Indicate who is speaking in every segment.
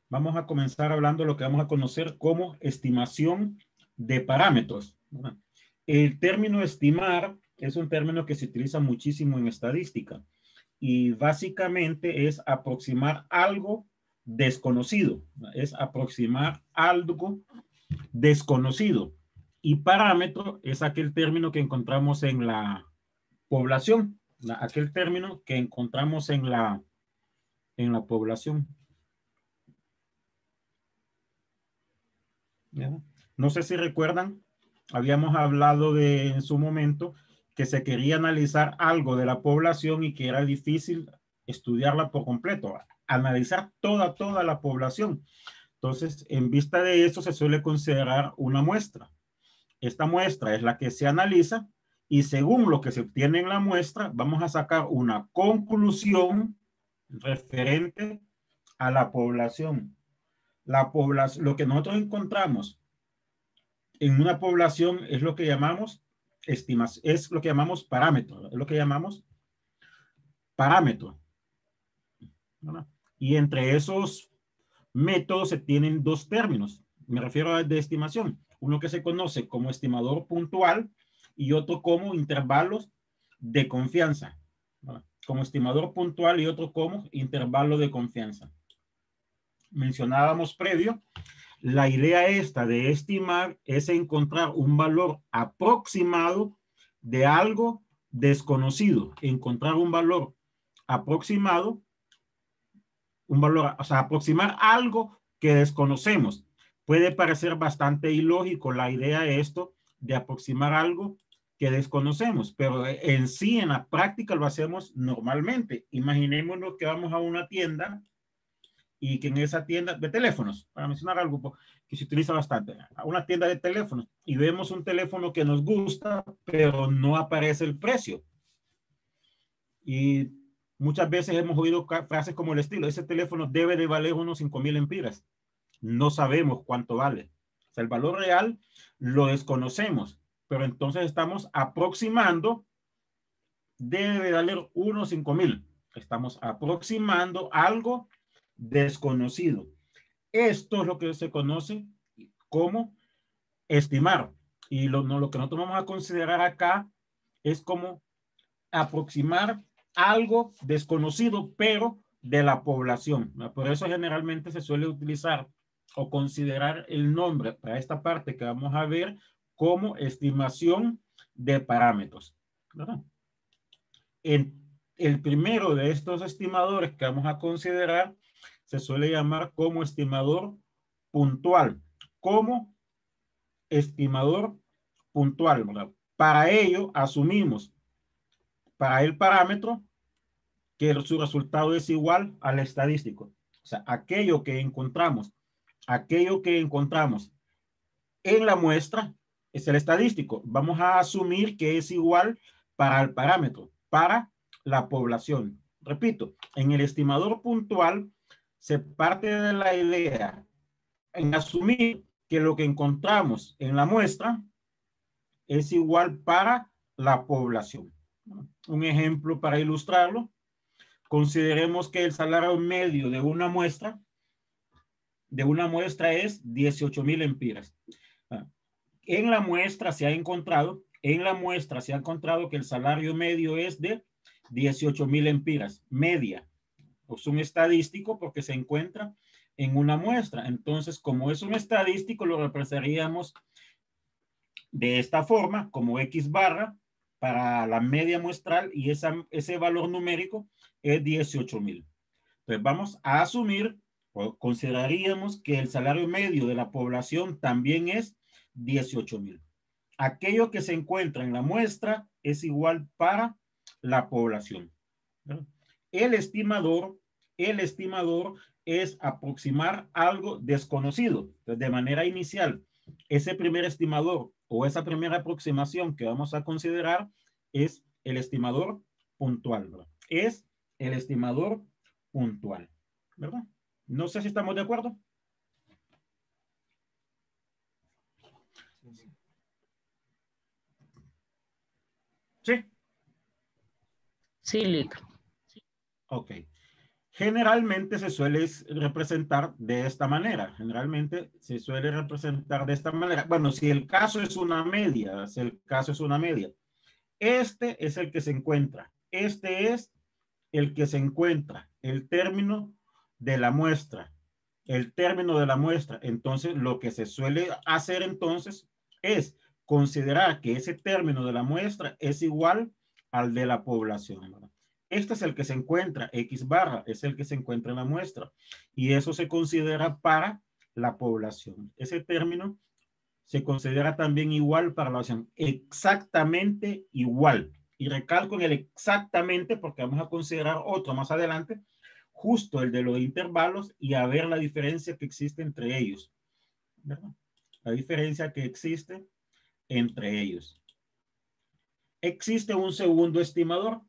Speaker 1: Vamos a comenzar hablando de lo que vamos a conocer como estimación de parámetros. El término estimar es un término que se utiliza muchísimo en estadística y básicamente es aproximar algo desconocido. Es aproximar algo desconocido. Y parámetro es aquel término que encontramos en la población, aquel término que encontramos en la población. No sé si recuerdan, habíamos hablado en su momento que se quería analizar algo de la población y que era difícil estudiarla por completo, analizar toda la población. Entonces, en vista de eso, se suele considerar una muestra. Esta muestra es la que se analiza y según lo que se obtiene en la muestra, vamos a sacar una conclusión referente a la población. Lo que nosotros encontramos en una población es lo que llamamos es lo que llamamos parámetro, es lo que llamamos parámetro. ¿Verdad? Y entre esos métodos se tienen dos términos. Me refiero a de estimación. Uno que se conoce como estimador puntual y otro como intervalos de confianza. ¿Verdad? Como estimador puntual y otro como intervalo de confianza. Mencionábamos previo, la idea esta de estimar es encontrar un valor aproximado de algo desconocido. Encontrar un valor aproximado, o sea, aproximar algo que desconocemos. Puede parecer bastante ilógico la idea de esto de aproximar algo que desconocemos, pero en sí, en la práctica lo hacemos normalmente. Imaginémonos que vamos a una tienda y que en esa tienda de teléfonos, para mencionar algo que se utiliza bastante, a una tienda de teléfonos y vemos un teléfono que nos gusta, pero no aparece el precio. Y muchas veces hemos oído frases como el estilo, ese teléfono debe de valer unos 5,000 lempiras. No sabemos cuánto vale. O sea, el valor real lo desconocemos, pero entonces estamos aproximando, debe de valer unos 5,000. Estamos aproximando algo desconocido. Esto es lo que se conoce como estimar. Y lo que nosotros vamos a considerar acá es como aproximar algo desconocido, pero de la población. Por eso generalmente se suele utilizar o considerar el nombre para esta parte que vamos a ver como estimación de parámetros. ¿Verdad? El primero de estos estimadores que vamos a considerar se suele llamar como estimador puntual. Como estimador puntual, ¿verdad? Para ello asumimos para el parámetro que su resultado es igual al estadístico. O sea, aquello que encontramos en la muestra es el estadístico. Vamos a asumir que es igual para el parámetro, para la población. Repito, en el estimador puntual se parte de la idea en asumir que lo que encontramos en la muestra es igual para la población. Un ejemplo para ilustrarlo. Consideremos que el salario medio de una muestra es 18,000 lempiras. En la muestra se ha encontrado que el salario medio es de 18,000 lempiras, media. Es un estadístico porque se encuentra en una muestra. Entonces, como es un estadístico, lo representaríamos de esta forma, como X barra para la media muestral y ese valor numérico es 18,000. Entonces, vamos a asumir o consideraríamos que el salario medio de la población también es 18,000. Aquello que se encuentra en la muestra es igual para la población. El estimador es aproximar algo desconocido. Entonces, de manera inicial, ese primer estimador o esa primera aproximación que vamos a considerar es el estimador puntual, ¿verdad? Es el estimador puntual, ¿verdad? No sé si estamos de acuerdo. ¿Sí?
Speaker 2: Sí, Lick.
Speaker 1: Ok. Generalmente se suele representar de esta manera. Generalmente se suele representar de esta manera. Bueno, si el caso es una media, si el caso es una media. Este es el que se encuentra. Este es el que se encuentra. El término de la muestra. El término de la muestra. Entonces, lo que se suele hacer entonces es considerar que ese término de la muestra es igual al de la población, ¿verdad? Este es el que se encuentra, X barra, es el que se encuentra en la muestra. Y eso se considera para la población. Ese término se considera también igual para la población. Exactamente igual. Y recalco en el exactamente porque vamos a considerar otro más adelante, justo el de los intervalos y a ver la diferencia que existe entre ellos, ¿verdad? La diferencia que existe entre ellos. Existe un segundo estimador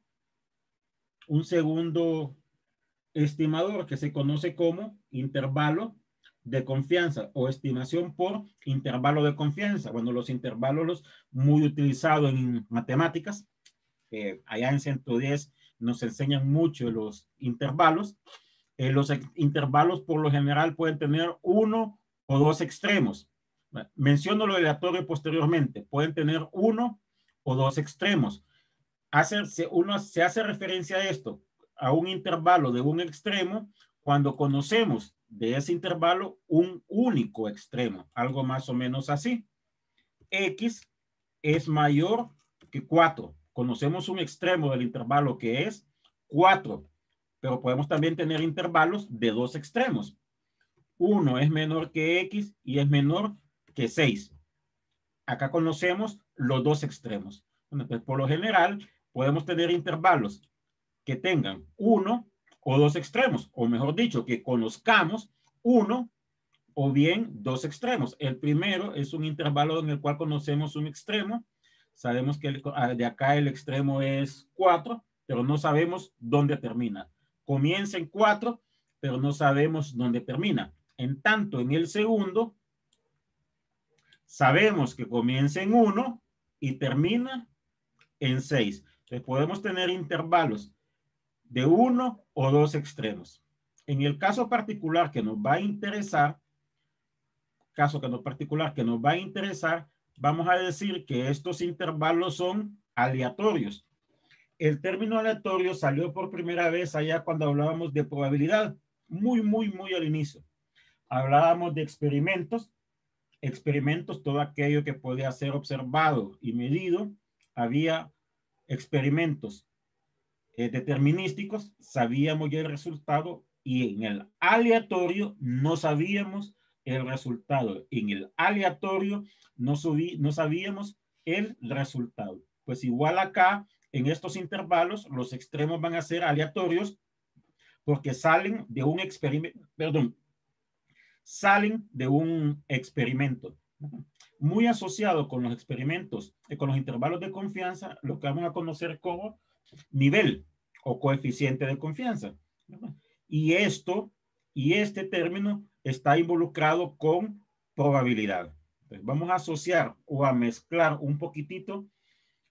Speaker 1: que se conoce como intervalo de confianza o estimación por intervalo de confianza. Bueno, los intervalos muy utilizados en matemáticas, allá en 110 nos enseñan mucho los intervalos. Los intervalos por lo general pueden tener uno o dos extremos. Menciono lo aleatorio posteriormente. Pueden tener uno o dos extremos. Se hace referencia a esto, a un intervalo de un extremo, cuando conocemos de ese intervalo un único extremo, algo más o menos así. X es mayor que 4. Conocemos un extremo del intervalo que es 4, pero podemos también tener intervalos de dos extremos. 1 es menor que X y es menor que 6. Acá conocemos los dos extremos. Entonces, por lo general, podemos tener intervalos que tengan uno o dos extremos, o mejor dicho, que conozcamos uno o bien dos extremos. El primero es un intervalo en el cual conocemos un extremo. Sabemos que de acá el extremo es 4, pero no sabemos dónde termina. Comienza en 4, pero no sabemos dónde termina. En tanto, en el segundo, sabemos que comienza en 1 y termina en 6. Entonces podemos tener intervalos de uno o dos extremos. En el caso particular que nos va a interesar, vamos a decir que estos intervalos son aleatorios. El término aleatorio salió por primera vez allá cuando hablábamos de probabilidad, muy al inicio. Hablábamos de experimentos, todo aquello que podía ser observado y medido. Había experimentos determinísticos, sabíamos ya el resultado, y en el aleatorio no sabíamos el resultado. En el aleatorio no sabíamos el resultado. Pues igual acá, en estos intervalos, los extremos van a ser aleatorios porque salen de un experimento, muy asociado con los experimentos, con los intervalos de confianza, lo que vamos a conocer como nivel o coeficiente de confianza. Y este término está involucrado con probabilidad. Entonces, vamos a asociar o a mezclar un poquitito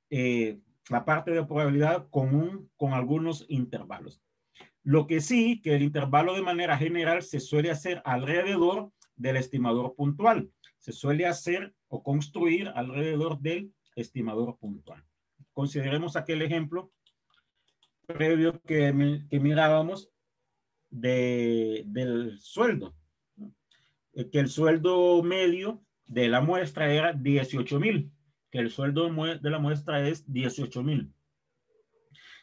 Speaker 1: la parte de probabilidad con algunos intervalos. Lo que sí, que el intervalo de manera general se suele hacer alrededor del estimador puntual. Se suele hacer o construir alrededor del estimador puntual. Consideremos aquel ejemplo previo que mirábamos del sueldo. Que el sueldo medio de la muestra era 18,000. Que el sueldo de la muestra es 18,000.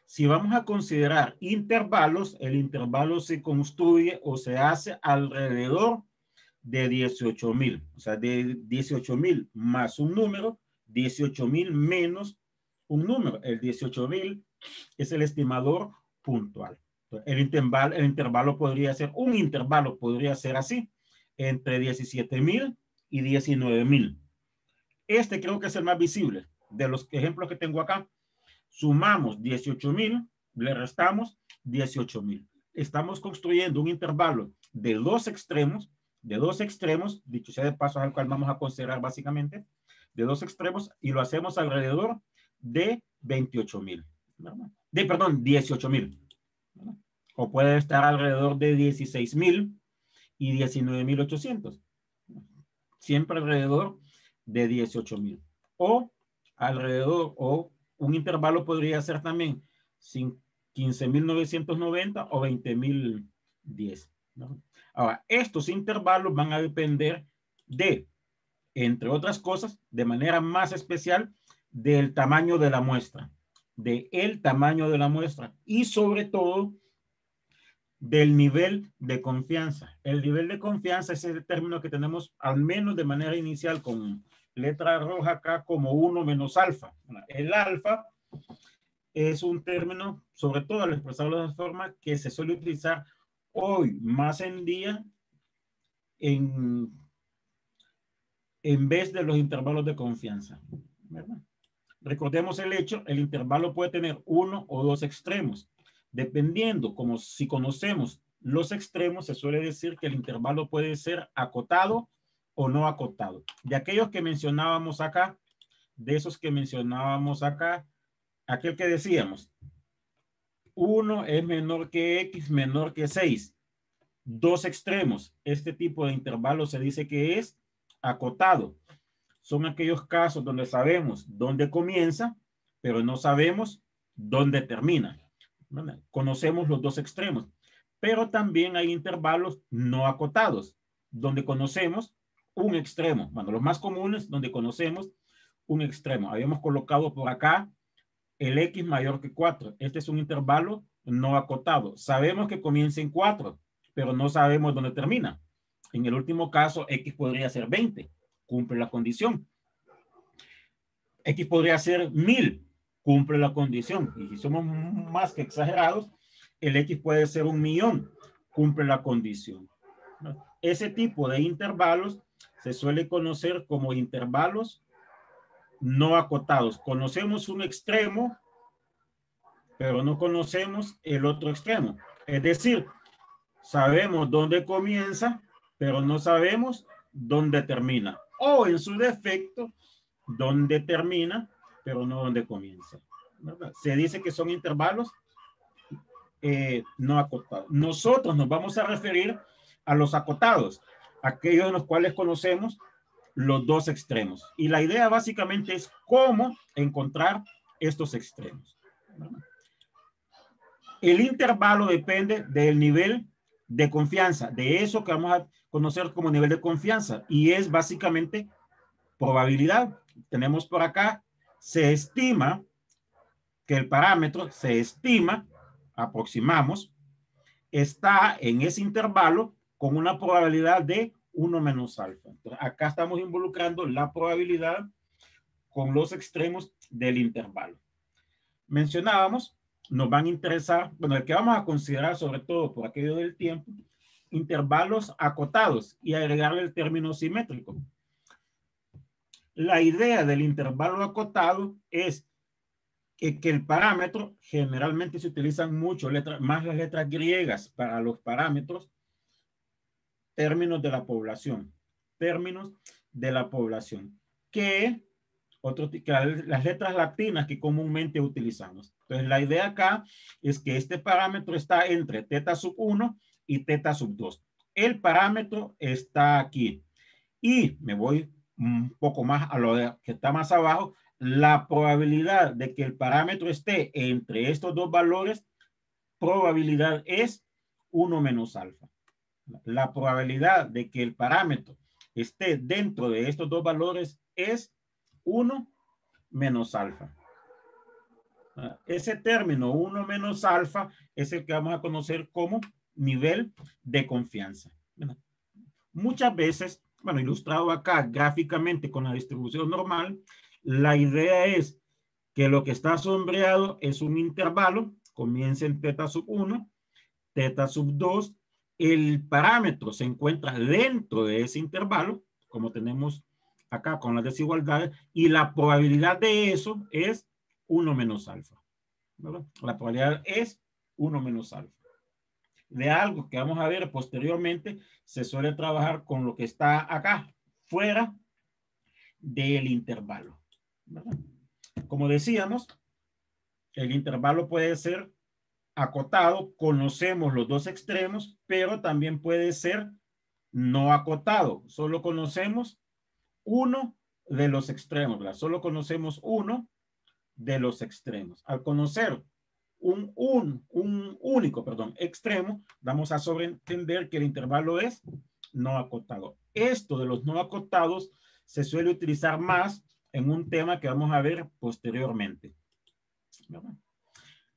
Speaker 1: Si vamos a considerar intervalos, el intervalo se construye o se hace alrededor de 18,000. O sea, de 18,000 más un número, 18,000 menos un número. El 18,000 es el estimador puntual. El intervalo podría ser, un intervalo podría ser así, entre 17,000 y 19,000. Este creo que es el más visible de los ejemplos que tengo acá. Sumamos 18,000, le restamos 18,000. Estamos construyendo un intervalo de dos extremos, dicho sea de paso, al cual vamos a considerar básicamente, de dos extremos, y lo hacemos alrededor de 28,000. Perdón, 18,000. o puede estar alrededor de 16.000 y 19.800. Siempre alrededor de 18.000. O alrededor, o un intervalo podría ser también 15.990 o 20.010, ¿no? Ahora, estos intervalos van a depender de, entre otras cosas, de manera más especial, del tamaño de la muestra, del tamaño de la muestra y sobre todo del nivel de confianza. El nivel de confianza es el término que tenemos al menos de manera inicial con letra roja acá como 1 menos alfa. El alfa es un término, sobre todo al expresarlo de esa forma, que se suele utilizar hoy más en día en vez de los intervalos de confianza, ¿verdad? Recordemos el hecho, el intervalo puede tener uno o dos extremos. Dependiendo, como si conocemos los extremos, se suele decir que el intervalo puede ser acotado o no acotado. De aquellos que mencionábamos acá, de esos que mencionábamos acá, aquel que decíamos, 1 es menor que x menor que 6. Dos extremos. Este tipo de intervalo se dice que es acotado. Son aquellos casos donde sabemos dónde comienza, pero no sabemos dónde termina. ¿Verdad? Conocemos los dos extremos, pero también hay intervalos no acotados, donde conocemos un extremo. Bueno, los más comunes, donde conocemos un extremo. Habíamos colocado por acá el x mayor que 4. Este es un intervalo no acotado. Sabemos que comienza en 4, pero no sabemos dónde termina. En el último caso, x podría ser 20. Cumple la condición. X podría ser 1000, cumple la condición. Y si somos más que exagerados, el X puede ser 1.000.000, cumple la condición. Ese tipo de intervalos se suele conocer como intervalos no acotados. Conocemos un extremo, pero no conocemos el otro extremo. Es decir, sabemos dónde comienza, pero no sabemos dónde termina. O en su defecto, dónde termina, pero no dónde comienza, ¿verdad? Se dice que son intervalos no acotados. Nosotros nos vamos a referir a los acotados, aquellos en los cuales conocemos los dos extremos. Y la idea básicamente es cómo encontrar estos extremos, ¿verdad? El intervalo depende del nivel de confianza, de eso que vamos a conocer como nivel de confianza, y es básicamente probabilidad. Tenemos por acá, se estima que el parámetro, se estima, aproximamos, está en ese intervalo con una probabilidad de 1 menos alfa. Entonces, acá estamos involucrando la probabilidad con los extremos del intervalo. Mencionábamos, nos van a interesar, bueno, el que vamos a considerar sobre todo por aquello del tiempo, intervalos acotados y agregarle el término simétrico. La idea del intervalo acotado es que el parámetro, generalmente se utilizan mucho más las letras griegas para los parámetros, términos de la población, que las letras latinas que comúnmente utilizamos. Entonces, la idea acá es que este parámetro está entre teta sub 1 y teta sub 2. El parámetro está aquí. Y me voy un poco más a lo que está más abajo. La probabilidad de que el parámetro esté entre estos dos valores, probabilidad es 1 menos alfa. La probabilidad de que el parámetro esté dentro de estos dos valores es 1 menos alfa. Ese término 1 menos alfa es el que vamos a conocer como nivel de confianza. Muchas veces, bueno, ilustrado acá gráficamente con la distribución normal, la idea es que lo que está sombreado es un intervalo, comienza en teta sub 1, teta sub 2, el parámetro se encuentra dentro de ese intervalo, como tenemos acá con las desigualdades, y la probabilidad de eso es 1 menos alfa, ¿verdad? La probabilidad es 1 menos alfa. De algo que vamos a ver posteriormente, se suele trabajar con lo que está acá, fuera del intervalo, ¿verdad? Como decíamos, el intervalo puede ser acotado, conocemos los dos extremos, pero también puede ser no acotado. Solo conocemos uno de los extremos, ¿verdad? Solo conocemos uno de los extremos. Al conocer un único, extremo, vamos a sobreentender que el intervalo es no acotado. Esto de los no acotados se suele utilizar más en un tema que vamos a ver posteriormente, ¿verdad?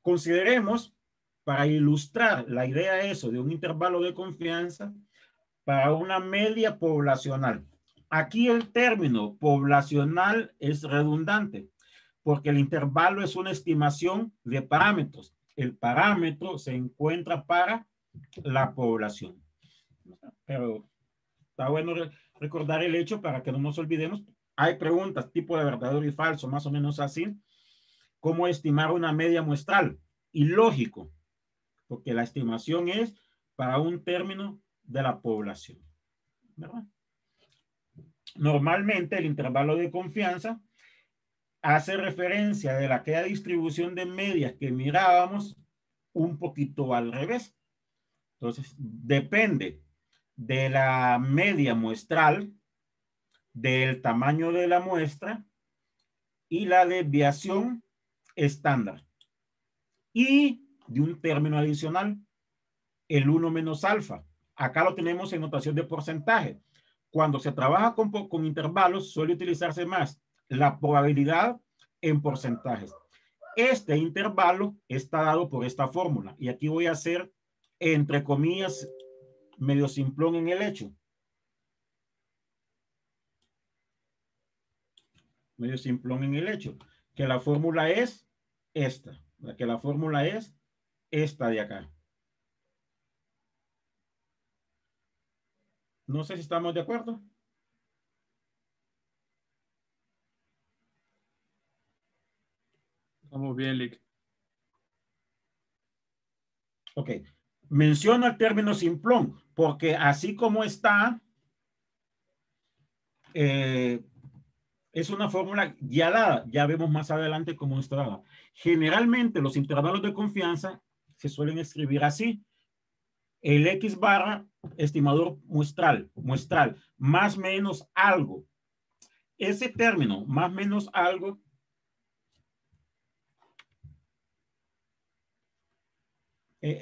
Speaker 1: Consideremos, para ilustrar la idea eso de un intervalo de confianza, para una media poblacional. Aquí el término poblacional es redundante, porque el intervalo es una estimación de parámetros. El parámetro se encuentra para la población. Pero está bueno recordar el hecho para que no nos olvidemos. Hay preguntas tipo de verdadero y falso, más o menos así. ¿Cómo estimar una media muestral? Y lógico, porque la estimación es para un término de la población, ¿verdad? Normalmente el intervalo de confianza hace referencia de aquella distribución de medias que mirábamos un poquito al revés. Entonces, depende de la media muestral, del tamaño de la muestra y la desviación estándar. Y de un término adicional, el 1 menos alfa. Acá lo tenemos en notación de porcentaje. Cuando se trabaja con intervalos, suele utilizarse más la probabilidad en porcentajes. Este intervalo está dado por esta fórmula. Y aquí voy a hacer, entre comillas, medio simplón en el hecho. Medio simplón en el hecho. Que la fórmula es esta. Que la fórmula es esta de acá. No sé si estamos de acuerdo.
Speaker 2: Estamos bien, Lick.
Speaker 1: Ok. Menciono el término simplón, porque así como está, es una fórmula ya dada. Ya vemos más adelante cómo está dada. Generalmente los intervalos de confianza se suelen escribir así. El X barra, estimador muestral, más menos algo. Ese término, más menos algo,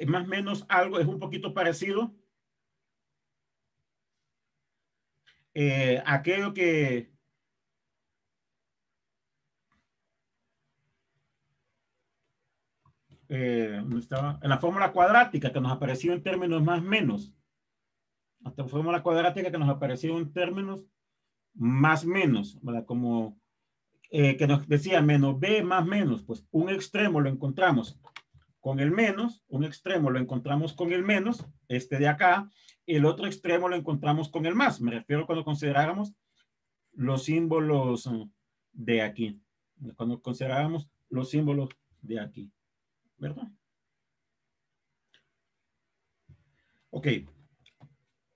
Speaker 1: más menos algo es un poquito parecido aquello que estaba en la fórmula cuadrática que nos apareció en términos más menos. Hasta la fórmula cuadrática que nos apareció en términos más menos, ¿verdad? Como que nos decía menos b más menos, pues un extremo lo encontramos con el menos, un extremo lo encontramos con el menos, este de acá, el otro extremo lo encontramos con el más. Me refiero cuando consideráramos los símbolos de aquí, cuando consideráramos los símbolos de aquí, ¿verdad? Ok.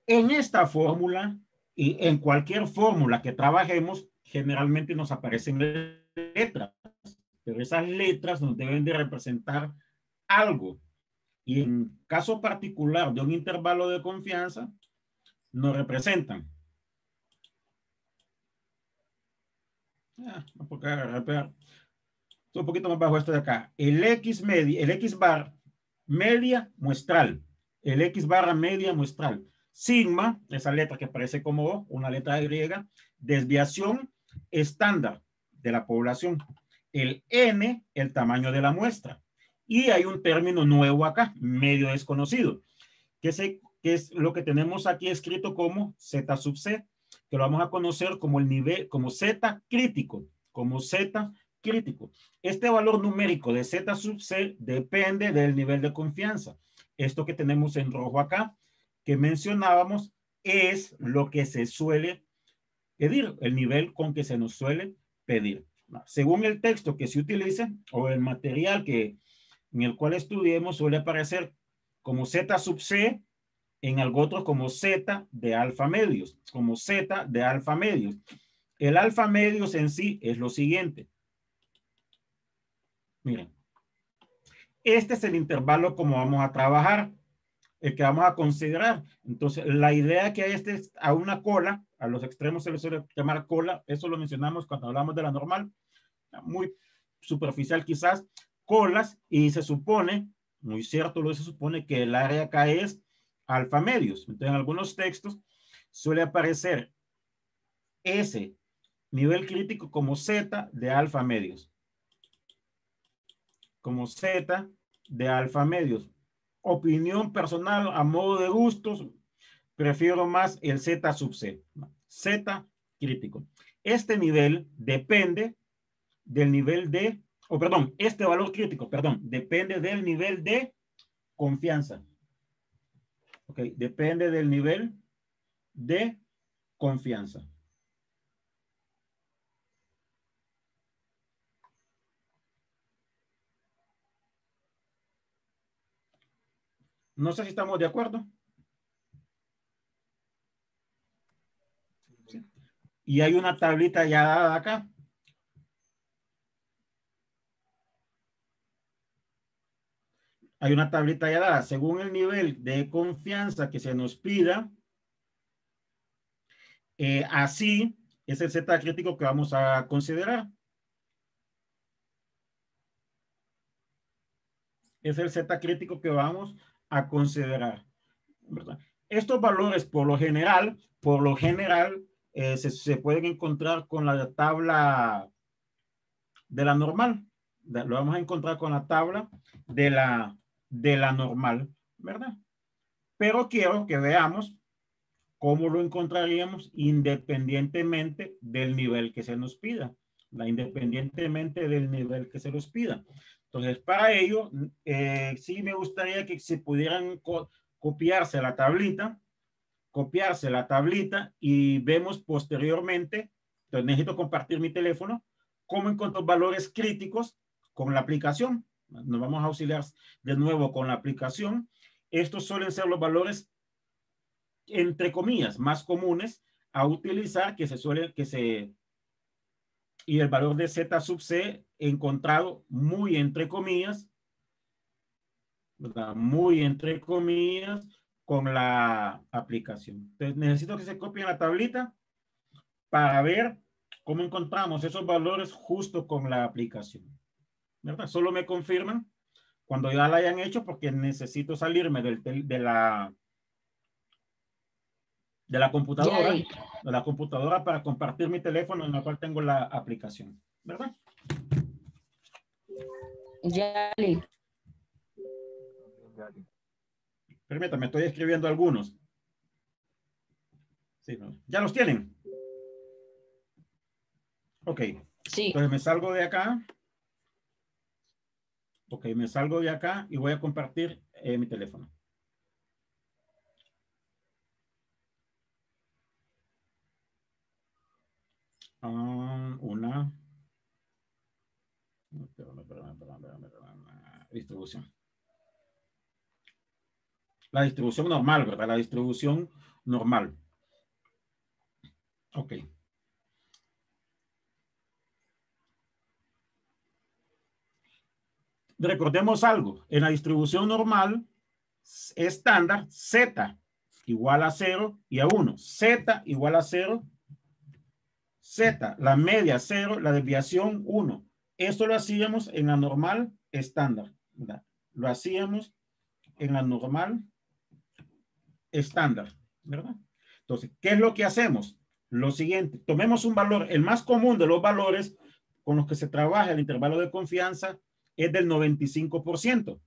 Speaker 1: En esta fórmula y en cualquier fórmula que trabajemos, generalmente nos aparecen letras, pero esas letras nos deben de representar algo. Y en caso particular de un intervalo de confianza, nos representan. Un poquito más bajo esto de acá. El X media, el X bar media muestral. El X barra media muestral. Sigma, esa letra que aparece como O, una letra griega, desviación estándar de la población. El N, el tamaño de la muestra. Y hay un término nuevo acá, medio desconocido, que es lo que tenemos aquí escrito como Z sub C, que lo vamos a conocer como el nivel, como Z crítico, como Z crítico. Este valor numérico de Z sub C depende del nivel de confianza. Esto que tenemos en rojo acá, que mencionábamos, es lo que se suele pedir, el nivel con que se nos suele pedir. Según el texto que se utilice o el material en el cual estudiemos, suele aparecer como Z sub C, en algo otro como Z de alfa medios, como Z de alfa medios. El alfa medios en sí es lo siguiente. Miren, Este es el intervalo como vamos a trabajar, el que vamos a considerar. Entonces, la idea que hay es a una cola, a los extremos se les suele llamar cola, eso lo mencionamos cuando hablamos de la normal, muy superficial quizás, colas, y se supone, muy cierto, lo se supone que el área acá es alfa medios. Entonces, en algunos textos suele aparecer ese nivel crítico como Z de alfa medios. Como Z de alfa medios. Opinión personal a modo de gustos, prefiero más el Z sub C. Z crítico. Este nivel depende del nivel de, perdón, este valor crítico, perdón, depende del nivel de confianza. Ok, depende del nivel de confianza. No sé si estamos de acuerdo. ¿Sí? Y hay una tablita ya dada acá. Hay una tablita ya dada. Según el nivel de confianza que se nos pida, así es el Z crítico que vamos a considerar. Es el Z crítico que vamos a considerar, ¿verdad? Estos valores, por lo general, se pueden encontrar con la tabla de la normal. Lo vamos a encontrar con la tabla de la normal, ¿verdad? Pero quiero que veamos cómo lo encontraríamos independientemente del nivel que se nos pida. Independientemente del nivel que se nos pida. Entonces, para ello, sí me gustaría que se pudieran copiarse la tablita y vemos posteriormente, entonces necesito compartir mi teléfono, cómo encuentro valores críticos con la aplicación. Nos vamos a auxiliar de nuevo con la aplicación. Estos suelen ser los valores, entre comillas, más comunes a utilizar, y el valor de Z sub C encontrado muy entre comillas, ¿verdad? Muy entre comillas con la aplicación. Entonces necesito que se copien la tablita para ver cómo encontramos esos valores justo con la aplicación, ¿verdad? Solo me confirman cuando ya la hayan hecho, porque necesito salirme de la computadora para compartir mi teléfono en la cual tengo la aplicación, ¿verdad?
Speaker 2: Ya.
Speaker 1: Permítame, estoy escribiendo algunos. Sí, ¿no? ¿Ya los tienen? Ok.
Speaker 2: Sí.
Speaker 1: Entonces me salgo de acá. Ok, me salgo de acá y voy a compartir mi teléfono. Una. Distribución. La distribución normal, ¿verdad? La distribución normal. Ok. Recordemos algo. En la distribución normal, estándar, Z igual a 0 y a 1. Z igual a 0. Z, la media 0, la desviación 1. Esto lo hacíamos en la normal estándar, ¿verdad? Lo hacíamos en la normal estándar, ¿verdad? Entonces, ¿qué es lo que hacemos? Lo siguiente, tomemos un valor, el más común de los valores con los que se trabaja el intervalo de confianza es del 95%.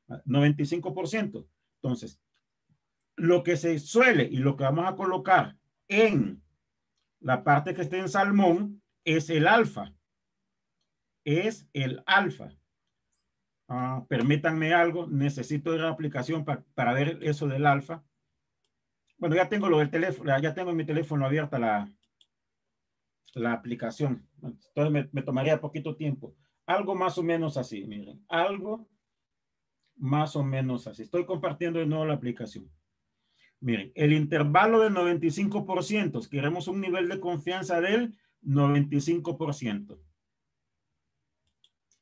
Speaker 1: 95%. Entonces, lo que se suele y lo que vamos a colocar en la parte que esté en salmón es el alfa. Es el alfa. Permítanme algo, necesito ir a la aplicación para ver eso del alfa. Bueno, ya tengo lo del teléfono, ya tengo en mi teléfono abierta la aplicación. Entonces me tomaría poquito tiempo. Algo más o menos así, miren. Algo más o menos así. Estoy compartiendo de nuevo la aplicación. Miren, el intervalo del 95%, queremos un nivel de confianza del 95%.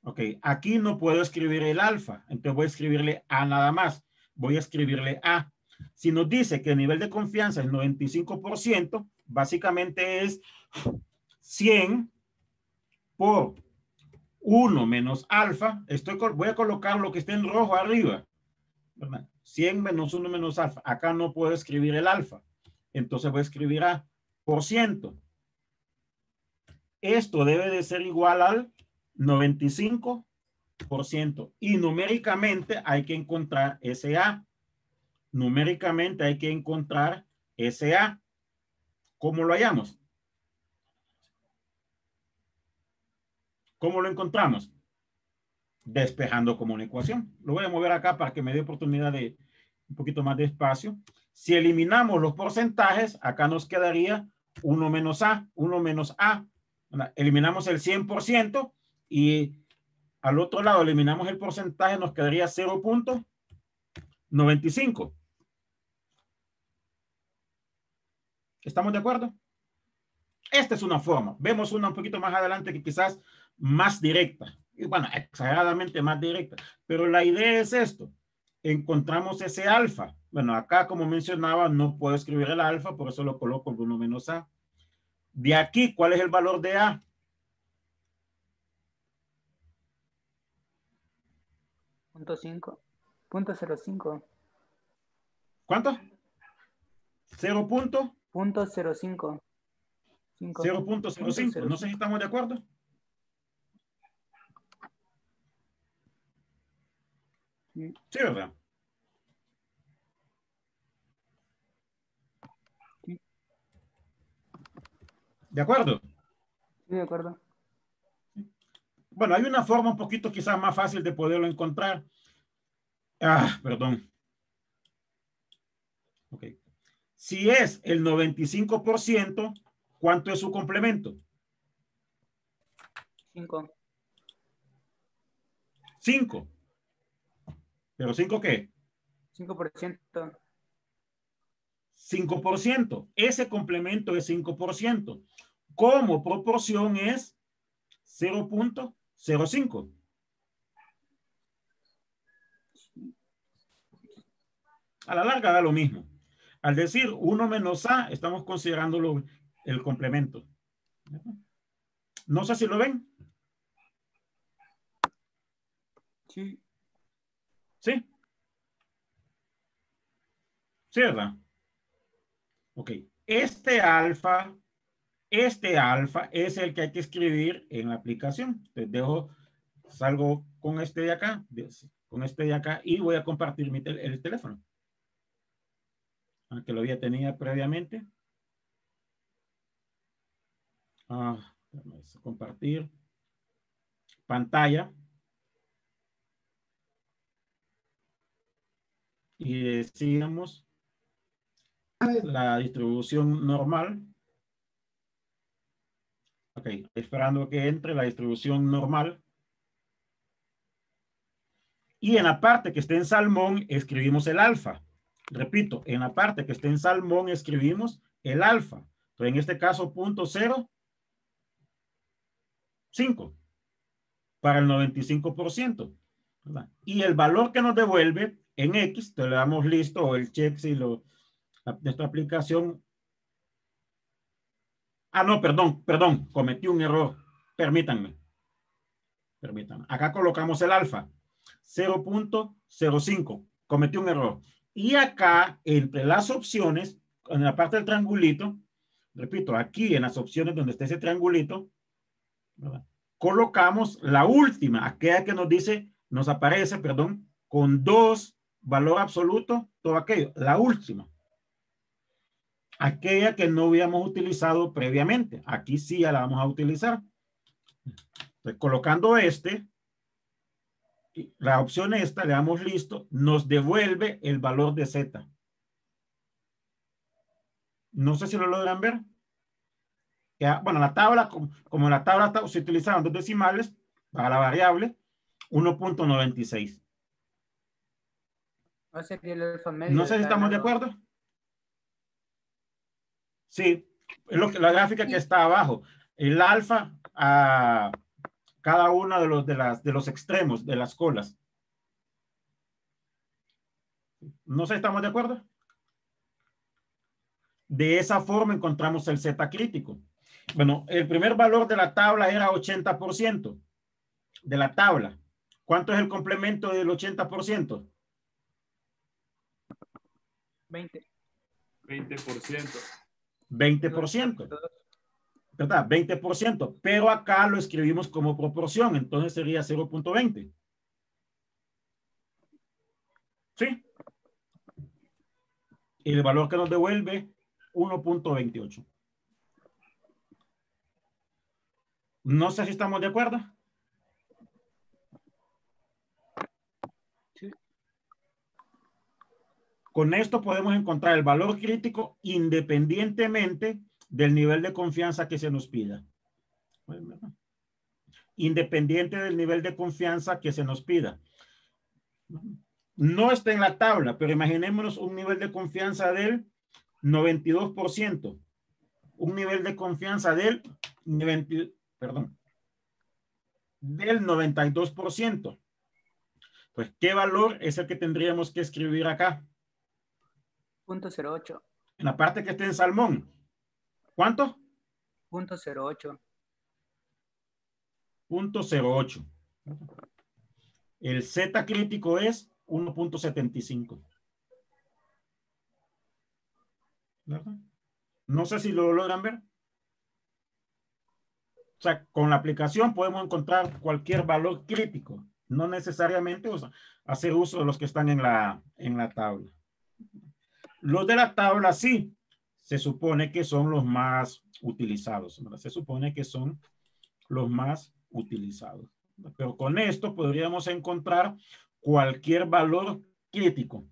Speaker 1: Ok, aquí no puedo escribir el alfa, entonces voy a escribirle A nada más. Voy a escribirle A. Si nos dice que el nivel de confianza es 95%, básicamente es 100 por 1 menos alfa. Voy a colocar lo que esté en rojo arriba, ¿verdad? 100 menos 1 menos alfa. Acá no puedo escribir el alfa. Entonces voy a escribir A por ciento. Esto debe de ser igual al 95%. Y numéricamente hay que encontrar ese A. Numéricamente hay que encontrar ese A. ¿Cómo lo hallamos? ¿Cómo lo encontramos? Despejando como una ecuación. Lo voy a mover acá para que me dé oportunidad de un poquito más de espacio. Si eliminamos los porcentajes, acá nos quedaría 1 menos A, 1 menos A. Eliminamos el 100% y al otro lado eliminamos el porcentaje, nos quedaría 0.95. ¿Estamos de acuerdo? Esta es una forma. Vemos una un poquito más adelante que quizás más directa. Y bueno, exageradamente más directa. Pero la idea es esto. Encontramos ese alfa. Bueno, acá como mencionaba, no puedo escribir el alfa, por eso lo coloco en 1 menos A. De aquí, ¿cuál es el valor de A?
Speaker 2: Punto 5. Punto 05.
Speaker 1: ¿Cuánto? 0.05.
Speaker 2: Punto 05.
Speaker 1: 0.05. No sé si estamos de acuerdo. Sí, ¿verdad?
Speaker 2: Sí.
Speaker 1: ¿De acuerdo?
Speaker 2: Sí, de acuerdo.
Speaker 1: Bueno, hay una forma un poquito quizás más fácil de poderlo encontrar. Perdón. Ok. Si es el 95%, ¿cuánto es su complemento?
Speaker 2: 5.
Speaker 1: 5. ¿Pero 5 qué?
Speaker 2: 5%.
Speaker 1: 5%. Ese complemento es 5%. Como proporción es 0.05. A la larga da lo mismo. Al decir 1 menos A, estamos considerándolo el complemento. No sé si lo ven.
Speaker 2: Sí.
Speaker 1: ¿Sí? ¿Sí, verdad? Ok. Este alfa es el que hay que escribir en la aplicación. Entonces salgo con este de acá, y voy a compartir el teléfono. Que lo ya tenía previamente. Compartir pantalla. Y decíamos la distribución normal. Ok, esperando que entre la distribución normal. Y en la parte que esté en salmón, escribimos el alfa. Repito, en la parte que esté en salmón, escribimos el alfa. Entonces, en este caso, 0.05 para el 95%. ¿Verdad? Y el valor que nos devuelve en X, te le damos listo, o el check si nuestra aplicación. No, perdón, cometí un error. Permítanme. Acá colocamos el alfa. 0.05. Cometí un error. Y acá, entre las opciones, en la parte del triangulito, repito, aquí en las opciones donde está ese triangulito, ¿verdad? Colocamos la última, aquella que nos aparece, perdón, con 2, valor absoluto, todo aquello, la última. Aquella que no habíamos utilizado previamente. Aquí sí ya la vamos a utilizar. Entonces, colocando la opción esta, le damos listo, nos devuelve el valor de Z. No sé si lo logran ver. Bueno, la tabla, como la tabla se utilizaron 2 decimales para la variable, 1.96.
Speaker 2: Va a ser el alfa medio
Speaker 1: No
Speaker 2: de
Speaker 1: sé si
Speaker 2: cada
Speaker 1: estamos de
Speaker 2: lado.
Speaker 1: acuerdo. Sí, es la gráfica que está abajo. El alfa cada una de los extremos de las colas. ¿No sé, estamos de acuerdo? De esa forma encontramos el Z crítico. Bueno, el primer valor de la tabla era 80% de la tabla. ¿Cuánto es el complemento del 80%?
Speaker 2: 20.
Speaker 3: 20%.
Speaker 1: 20%. ¿Verdad? 20%. Pero acá lo escribimos como proporción, entonces sería 0.20. ¿Sí? Y el valor que nos devuelve 1.28. No sé si estamos de acuerdo.
Speaker 2: Sí.
Speaker 1: Con esto podemos encontrar el valor crítico independientemente del nivel de confianza que se nos pida. Independiente del nivel de confianza que se nos pida. No está en la tabla, pero imaginémonos un nivel de confianza del 92%. Un nivel de confianza del 92%. Pues, ¿qué valor es el que tendríamos que escribir acá?
Speaker 2: 0.08.
Speaker 1: En la parte que esté en salmón. ¿Cuánto?
Speaker 2: 0.08.
Speaker 1: 0.08. El Z crítico es 1.75. ¿Verdad? No sé si lo logran ver. O sea, con la aplicación podemos encontrar cualquier valor crítico. No necesariamente, o sea, hacer uso de los que están en la tabla. Los de la tabla sí, se supone que son los más utilizados. ¿Verdad? Se supone que son los más utilizados. Pero con esto podríamos encontrar cualquier valor crítico.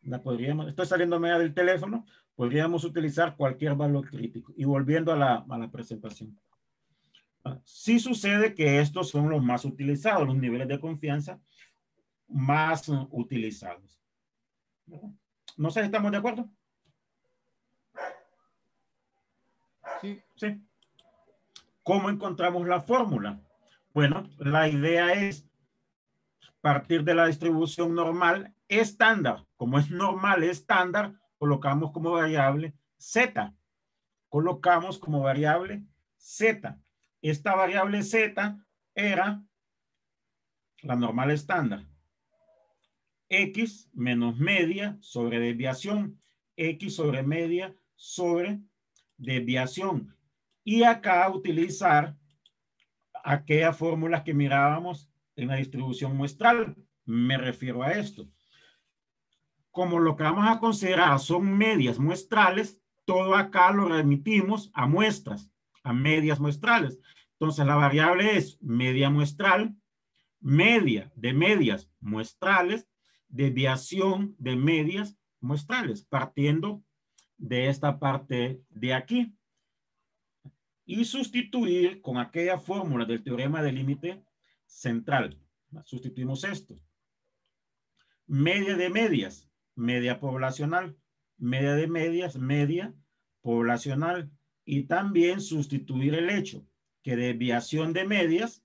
Speaker 1: Estoy saliéndome del teléfono, podríamos utilizar cualquier valor crítico. Y volviendo a la presentación. Sí sucede que estos son los más utilizados, los niveles de confianza más utilizados. No sé si estamos de acuerdo.
Speaker 2: Sí.
Speaker 1: Sí. ¿Cómo encontramos la fórmula? Bueno, la idea es partir de la distribución normal estándar. Como es normal estándar, colocamos como variable Z. Colocamos como variable Z. Esta variable Z era la normal estándar. X menos media sobre desviación. X sobre media sobre desviación. Y acá utilizar aquellas fórmulas que mirábamos en la distribución muestral. Me refiero a esto. Como lo que vamos a considerar son medias muestrales, todo acá lo remitimos a muestras, a medias muestrales. Entonces la variable es media muestral, media de medias muestrales, desviación de medias muestrales, partiendo de esta parte de aquí. Y sustituir con aquella fórmula del teorema del límite central. Sustituimos esto. Media de medias, media poblacional. Media de medias, media poblacional. Y también sustituir el hecho que desviación de medias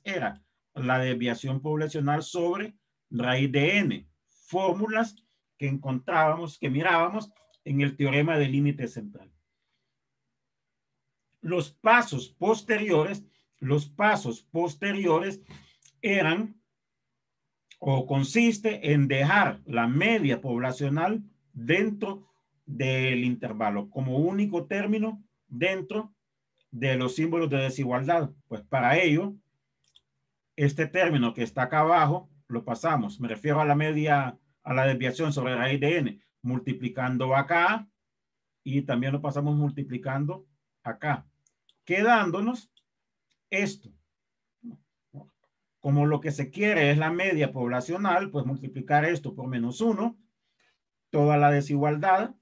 Speaker 1: era la desviación poblacional sobre raíz de n. Fórmulas que encontrábamos, que mirábamos en el teorema del límite central. Los pasos posteriores eran o consiste en dejar la media poblacional dentro del intervalo como único término dentro de los símbolos de desigualdad. Pues para ello, este término que está acá abajo lo pasamos, me refiero a la media, a la desviación sobre raíz de n, multiplicando acá y también lo pasamos multiplicando acá, quedándonos esto. Como lo que se quiere es la media poblacional, pues multiplicar esto por menos 1, toda la desigualdad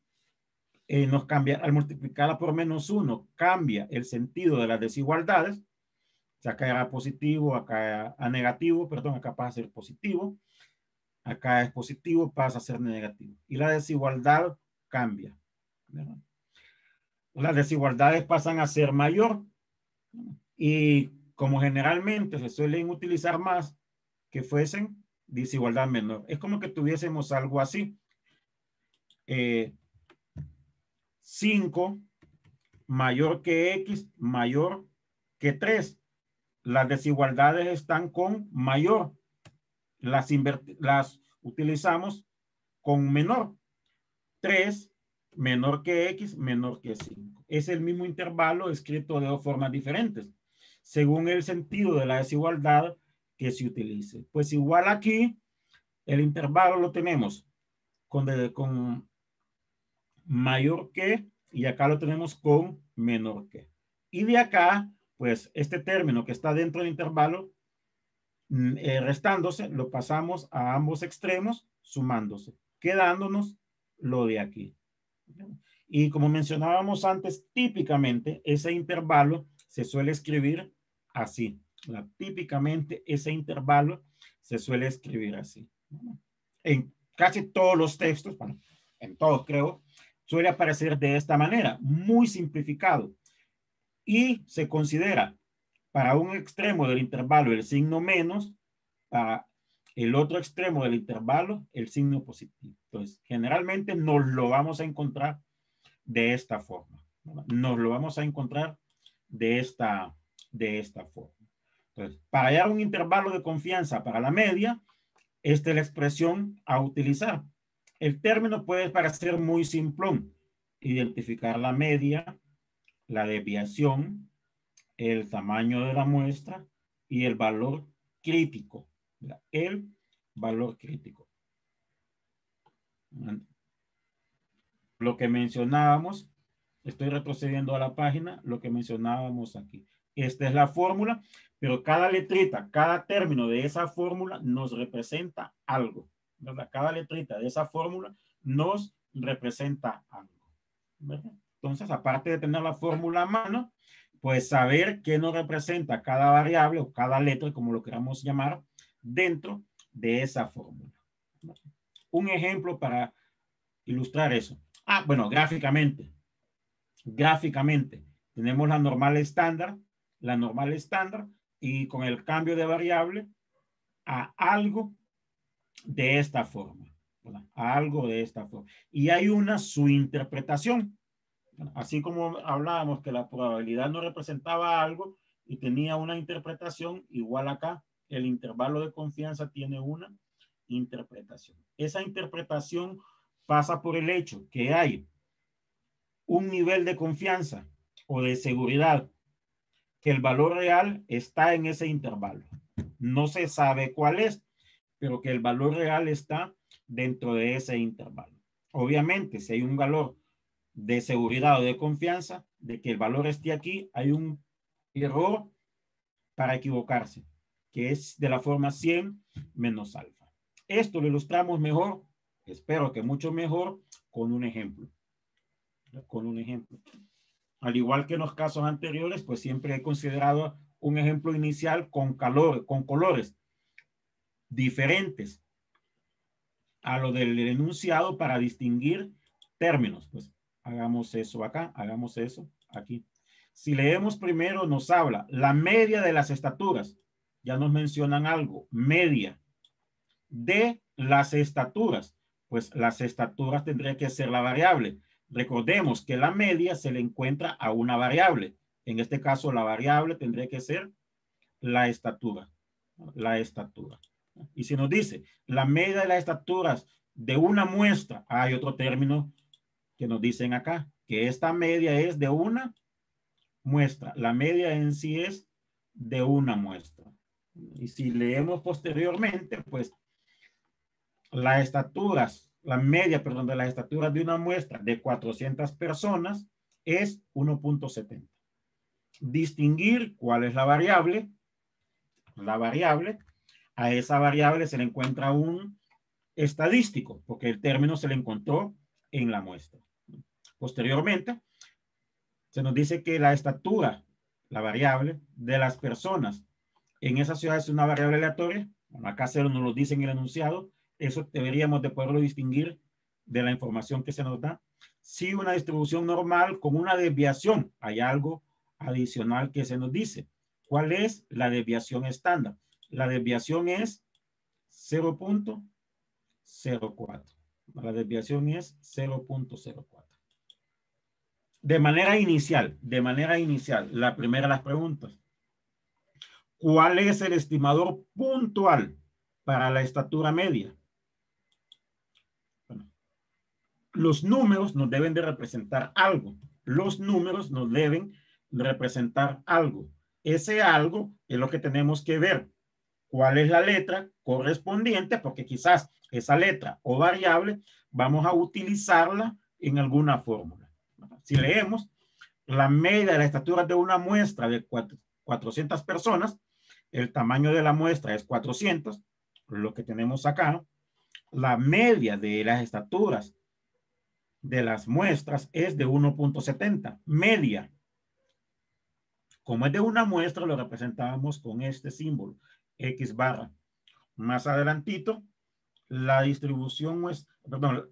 Speaker 1: nos cambia, al multiplicarla por menos 1, cambia el sentido de las desigualdades. O sea, acá era positivo, acá a negativo, perdón, acá pasa a ser positivo, acá es positivo, pasa a ser negativo. Y la desigualdad cambia, ¿verdad? Las desigualdades pasan a ser mayor. Y como generalmente se suelen utilizar más que fuesen desigualdad menor. Es como que tuviésemos algo así. 5 mayor que X mayor que 3. Las desigualdades están con mayor. Las utilizamos con menor. 3 menor que X menor que 5. Es el mismo intervalo escrito de dos formas diferentes, según el sentido de la desigualdad que se utilice. Pues igual aquí, el intervalo lo tenemos con mayor que, y acá lo tenemos con menor que. Y de acá, pues este término que está dentro del intervalo, restándose, lo pasamos a ambos extremos, sumándose, quedándonos lo de aquí. Y como mencionábamos antes, típicamente ese intervalo se suele escribir así. Típicamente ese intervalo se suele escribir así. En casi todos los textos, bueno, en todos creo, suele aparecer de esta manera, muy simplificado. Y se considera para un extremo del intervalo el signo menos, para el otro extremo del intervalo el signo positivo. Entonces, generalmente nos lo vamos a encontrar de esta forma. Nos lo vamos a encontrar de esta forma. Entonces, para hallar un intervalo de confianza para la media, esta es la expresión a utilizar. El término puede parecer muy simplón. Identificar la media, la desviación, el tamaño de la muestra y el valor crítico. El valor crítico. Lo que mencionábamos, estoy retrocediendo a la página, lo que mencionábamos aquí. Esta es la fórmula, pero cada letrita, cada término de esa fórmula nos representa algo, ¿verdad? Cada letrita de esa fórmula nos representa algo, ¿verdad? Entonces, aparte de tener la fórmula a mano, pues saber qué nos representa cada variable o cada letra, como lo queramos llamar, dentro de esa fórmula. Un ejemplo para ilustrar eso. Bueno, gráficamente. Gráficamente, tenemos la normal estándar y con el cambio de variable a algo de esta forma. ¿Verdad? A algo de esta forma. Y hay una subinterpretación. Así como hablábamos que la probabilidad no representaba algo y tenía una interpretación, igual acá el intervalo de confianza tiene una interpretación. Esa interpretación pasa por el hecho que hay un nivel de confianza o de seguridad que el valor real está en ese intervalo. No se sabe cuál es, pero que el valor real está dentro de ese intervalo. Obviamente, si hay un valor de seguridad o de confianza de que el valor esté aquí, hay un error para equivocarse, que es de la forma 100 menos alfa. Esto lo ilustramos mejor, espero que mucho mejor, con un ejemplo. Al igual que en los casos anteriores, pues siempre he considerado un ejemplo inicial con colores diferentes a lo del enunciado para distinguir términos. Pues hagamos eso acá, hagamos eso aquí. Si leemos primero, nos habla la media de las estaturas. Ya nos mencionan algo, media de las estaturas. Pues las estaturas tendría que ser la variable. Recordemos que la media se le encuentra a una variable. En este caso, la variable tendría que ser la estatura. La estatura. Y si nos dice la media de las estaturas de una muestra, hay otro término que nos dicen acá, que esta media es de una muestra. La media en sí es de una muestra. Y si leemos posteriormente, pues las estaturas, la media, perdón, de las estaturas de una muestra de 400 personas es 1.70. Distinguir cuál es la variable. A esa variable se le encuentra un estadístico, porque el término se le encontró en la muestra. Posteriormente, se nos dice que la estatura, la variable de las personas en esa ciudad es una variable aleatoria. Bueno, acá se nos lo dice en el enunciado. Eso deberíamos de poderlo distinguir de la información que se nos da. Si una distribución normal con una desviación, hay algo adicional que se nos dice. ¿Cuál es la desviación estándar? La desviación es 0.04. La desviación es 0.04. De manera inicial, la primera de las preguntas. ¿Cuál es el estimador puntual para la estatura media? Bueno, los números nos deben de representar algo. Los números nos deben representar algo. Ese algo es lo que tenemos que ver. ¿Cuál es la letra correspondiente? Porque quizás esa letra o variable vamos a utilizarla en alguna fórmula. Si leemos la media de la estatura de una muestra de 400 personas, el tamaño de la muestra es 400, lo que tenemos acá. La media de las estaturas de las muestras es de 1.70, media. Como es de una muestra, lo representamos con este símbolo, X barra. Más adelantito, la distribución es, perdón,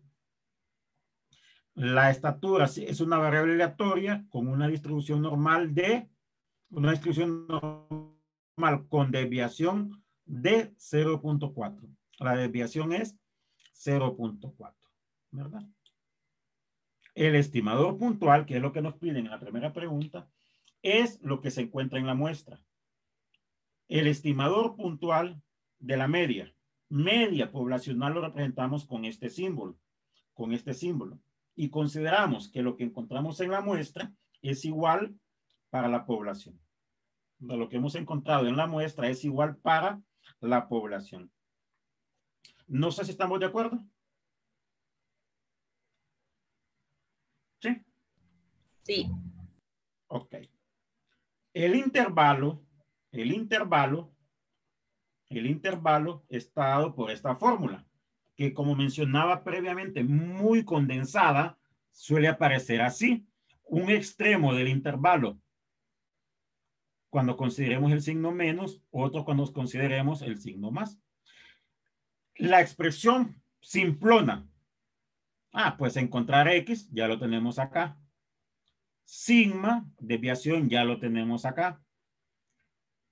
Speaker 1: la estatura es una variable aleatoria con una distribución normal con desviación de 0.4. La desviación es 0.4, ¿verdad? El estimador puntual, que es lo que nos piden en la primera pregunta, es lo que se encuentra en la muestra. El estimador puntual de la media poblacional lo representamos con este símbolo, y consideramos que lo que encontramos en la muestra es igual para la población. Lo que hemos encontrado en la muestra es igual para la población. No sé si estamos de acuerdo. ¿Sí?
Speaker 4: Sí.
Speaker 1: Ok. El intervalo está dado por esta fórmula, que como mencionaba previamente, muy condensada, suele aparecer así. Un extremo del intervalo cuando consideremos el signo menos, otro cuando consideremos el signo más. La expresión simplona. Pues encontrar X, ya lo tenemos acá. Sigma, desviación, ya lo tenemos acá.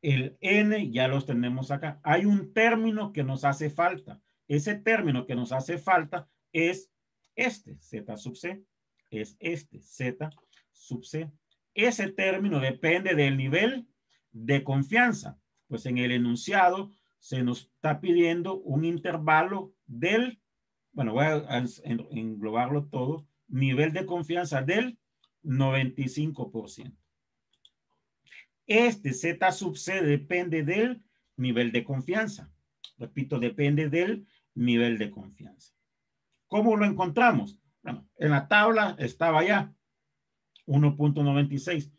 Speaker 1: El N ya los tenemos acá. Hay un término que nos hace falta. Ese término que nos hace falta es este, Z sub C. Es este, Z sub C. Ese término depende del nivel de confianza. Pues en el enunciado se nos está pidiendo un intervalo del, bueno, voy a englobarlo todo, nivel de confianza del 95%. Este Z sub C depende del nivel de confianza. Repito, depende del nivel de confianza. ¿Cómo lo encontramos? Bueno, en la tabla estaba ya 1.96.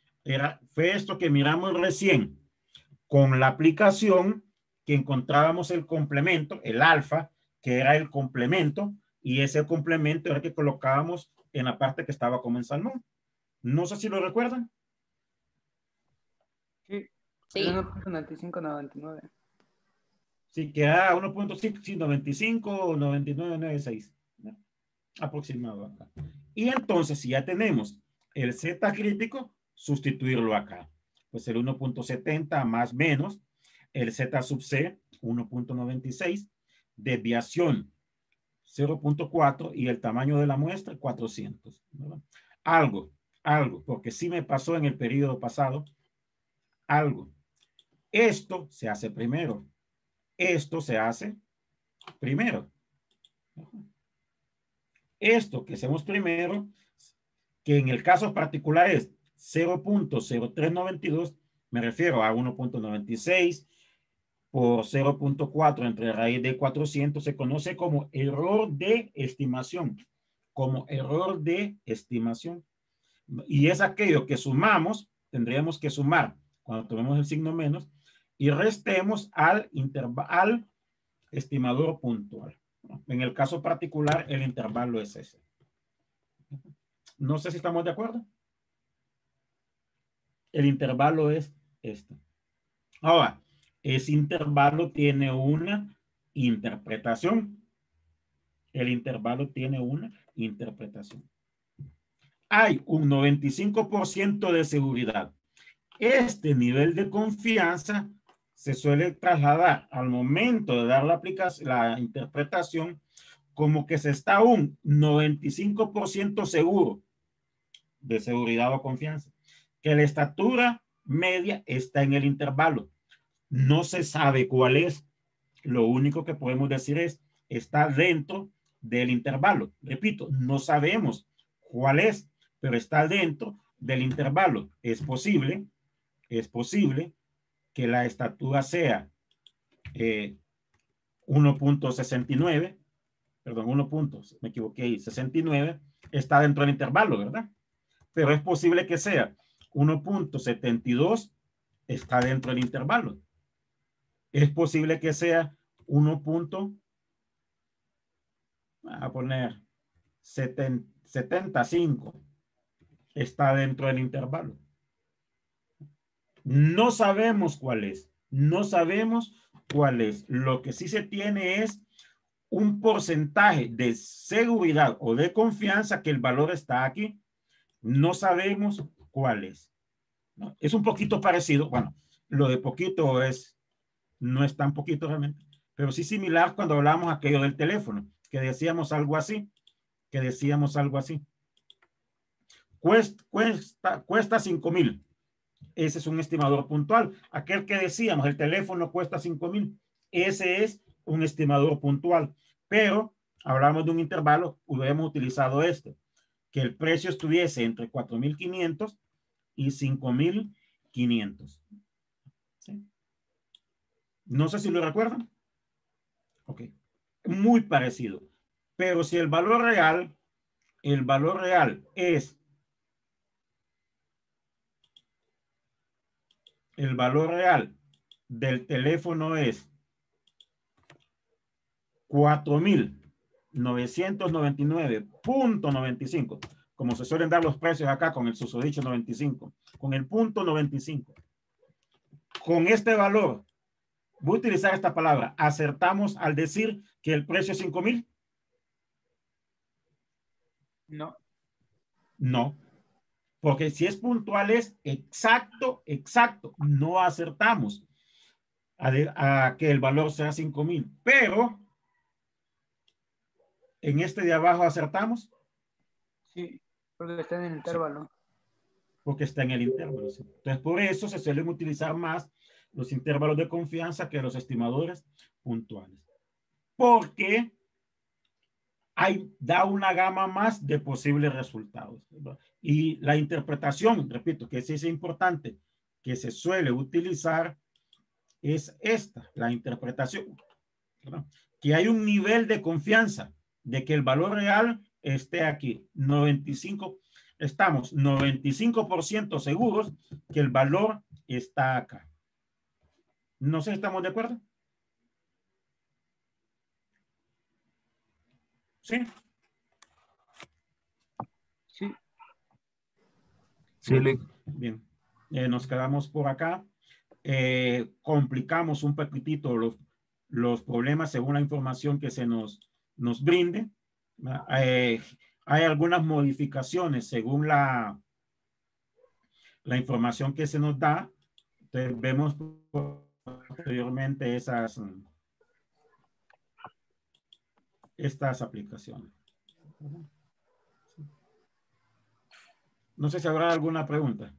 Speaker 1: Fue esto que miramos recién con la aplicación que encontrábamos el complemento, el alfa, que era el complemento, y ese complemento era el que colocábamos en la parte que estaba como en salmón. No sé si lo recuerdan.
Speaker 2: Sí.
Speaker 4: Sí.
Speaker 2: 1.9599.
Speaker 1: Sí, que era 1.95 o 99.96, ¿no? Aproximado acá. Y entonces, si ya tenemos el Z crítico, sustituirlo acá. Pues el 1.70 más menos, el Z sub C, 1.96, desviación 0.4 y el tamaño de la muestra, 400. ¿Verdad? Algo, porque sí me pasó en el periodo pasado, algo. Esto se hace primero. Esto se hace primero. Esto que hacemos primero, que en el caso particular es 0.0392, me refiero a 1.96 por 0.4 entre raíz de 400, se conoce como error de estimación. Y es aquello que sumamos, tendríamos que sumar cuando tomemos el signo menos, y restemos al estimador puntual. En el caso particular, el intervalo es ese. No sé si estamos de acuerdo. El intervalo es este. Ahora, ese intervalo tiene una interpretación. El intervalo tiene una interpretación. Hay un 95% de seguridad Este nivel de confianza se suele trasladar al momento de dar la aplicación, la interpretación, como que se está un 95% seguro de seguridad o confianza, que la estatura media está en el intervalo. No se sabe cuál es. Lo único que podemos decir es, está dentro del intervalo. Repito, no sabemos cuál es, pero está dentro del intervalo. Es posible que la estatura sea 1.69, perdón, 1. Me equivoqué, 69, está dentro del intervalo, ¿verdad? Pero es posible que sea 1.72, está dentro del intervalo. Es posible que sea 1. A poner 75, está dentro del intervalo. No sabemos cuál es. No sabemos cuál es. Lo que sí se tiene es un porcentaje de seguridad o de confianza que el valor está aquí. No sabemos cuál es. ¿No? Es un poquito parecido. Bueno, lo de poquito no es tan poquito realmente, pero sí similar cuando hablamos aquello del teléfono, que decíamos algo así, Cuesta 5,000. Ese es un estimador puntual. Aquel que decíamos, el teléfono cuesta 5,000. Ese es un estimador puntual. Pero hablamos de un intervalo, hubiéramos utilizado este, que el precio estuviese entre 4,500 y 5,500. ¿Sí? No sé si lo recuerdan. Ok. Muy parecido. Pero si el valor real es el valor real del teléfono es 4,999.95, como se suelen dar los precios acá con el susodicho 95, con el punto 95. Con este valor, voy a utilizar esta palabra, acertamos al decir que el precio es 5,000.
Speaker 2: No.
Speaker 1: No, porque si es puntual es exacto, no acertamos a que el valor sea 5,000, pero en este de abajo acertamos.
Speaker 2: Sí, porque está en el
Speaker 1: Sí,
Speaker 2: intervalo.
Speaker 1: porque está en el intervalo. ¿Sí? Entonces, por eso se suelen utilizar más los intervalos de confianza que los estimadores puntuales. Porque da una gama más de posibles resultados. ¿Verdad? Y la interpretación, repito, que sí es importante, que se suele utilizar es esta, la interpretación, ¿verdad? Que hay un nivel de confianza de que el valor real esté aquí, 95, estamos 95% seguros que el valor está acá. No sé si estamos de acuerdo. ¿Sí?
Speaker 2: Sí.
Speaker 4: Sí, Luis.
Speaker 1: Bien. Nos quedamos por acá. Complicamos un poquitito los problemas según la información que se nos brinde. Hay algunas modificaciones según la información que se nos da. Entonces, vemos posteriormente estas aplicaciones. No sé si habrá alguna pregunta.